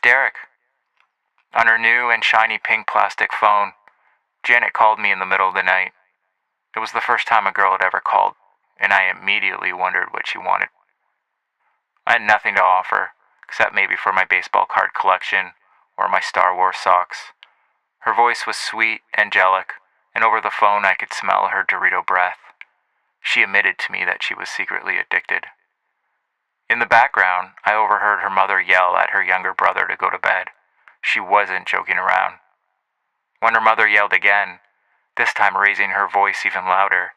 Derek. On her new and shiny pink plastic phone, Janet called me in the middle of the night. It was the first time a girl had ever called, and I immediately wondered what she wanted. I had nothing to offer, except maybe for my baseball card collection or my Star Wars socks. Her voice was sweet, angelic, and over the phone I could smell her Dorito breath. She admitted to me that she was secretly addicted. In the background, I overheard her mother yell at her younger brother to go to bed. She wasn't joking around. When her mother yelled again, this time raising her voice even louder,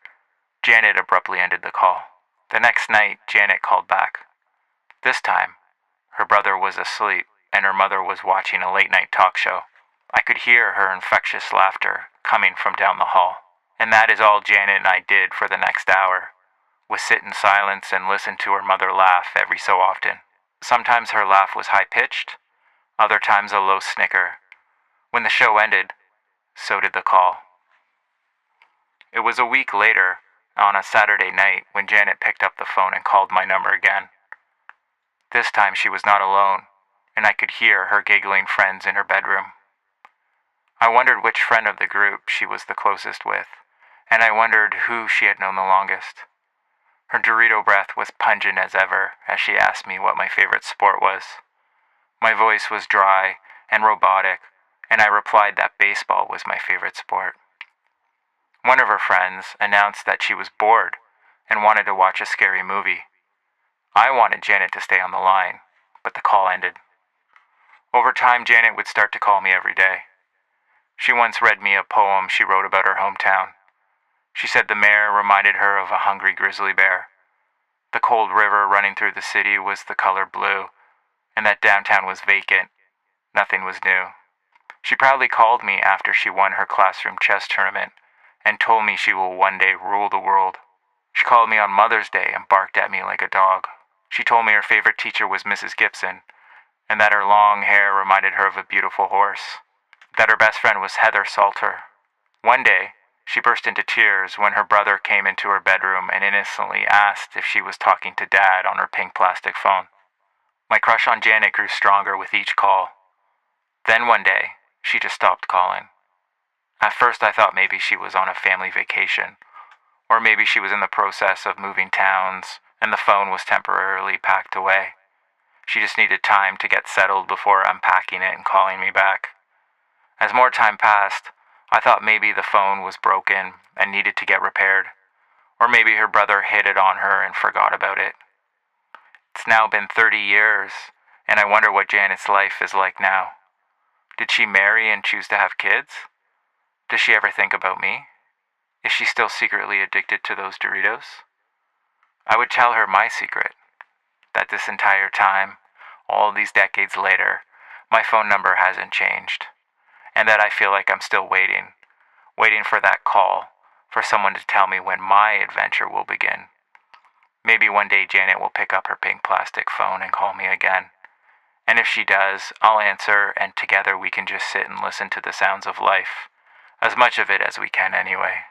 Janet abruptly ended the call. The next night, Janet called back. This time, her brother was asleep and her mother was watching a late-night talk show. I could hear her infectious laughter coming from down the hall. And that is all Janet and I did for the next hour, was sit in silence and listen to her mother laugh every so often. Sometimes her laugh was high-pitched, other times a low snicker. When the show ended, so did the call. It was a week later, on a Saturday night, when Janet picked up the phone and called my number again. This time she was not alone, and I could hear her giggling friends in her bedroom. I wondered which friend of the group she was the closest with, and I wondered who she had known the longest. Her Dorito breath was pungent as ever as she asked me what my favorite sport was. My voice was dry and robotic, and I replied that baseball was my favorite sport. One of her friends announced that she was bored and wanted to watch a scary movie. I wanted Janet to stay on the line, but the call ended. Over time, Janet would start to call me every day. She once read me a poem she wrote about her hometown. She said the mayor reminded her of a hungry grizzly bear. The cold river running through the city was the color blue, and that downtown was vacant. Nothing was new. She proudly called me after she won her classroom chess tournament and told me she will one day rule the world. She called me on Mother's Day and barked at me like a dog. She told me her favorite teacher was Mrs. Gibson, and that her long hair reminded her of a beautiful horse. That her best friend was Heather Salter. One day, she burst into tears when her brother came into her bedroom and innocently asked if she was talking to Dad on her pink plastic phone. My crush on Janet grew stronger with each call. Then one day, she just stopped calling. At first I thought maybe she was on a family vacation, or maybe she was in the process of moving towns and the phone was temporarily packed away. She just needed time to get settled before unpacking it and calling me back. As more time passed, I thought maybe the phone was broken and needed to get repaired, or maybe her brother hid it on her and forgot about it. It's now been 30 years, and I wonder what Janet's life is like now. Did she marry and choose to have kids? Does she ever think about me? Is she still secretly addicted to those Doritos? I would tell her my secret, that this entire time, all these decades later, my phone number hasn't changed, and that I feel like I'm still waiting for that call, for someone to tell me when my adventure will begin. Maybe one day Janet will pick up her pink plastic phone and call me again. And if she does, I'll answer, and together we can just sit and listen to the sounds of life. As much of it as we can anyway.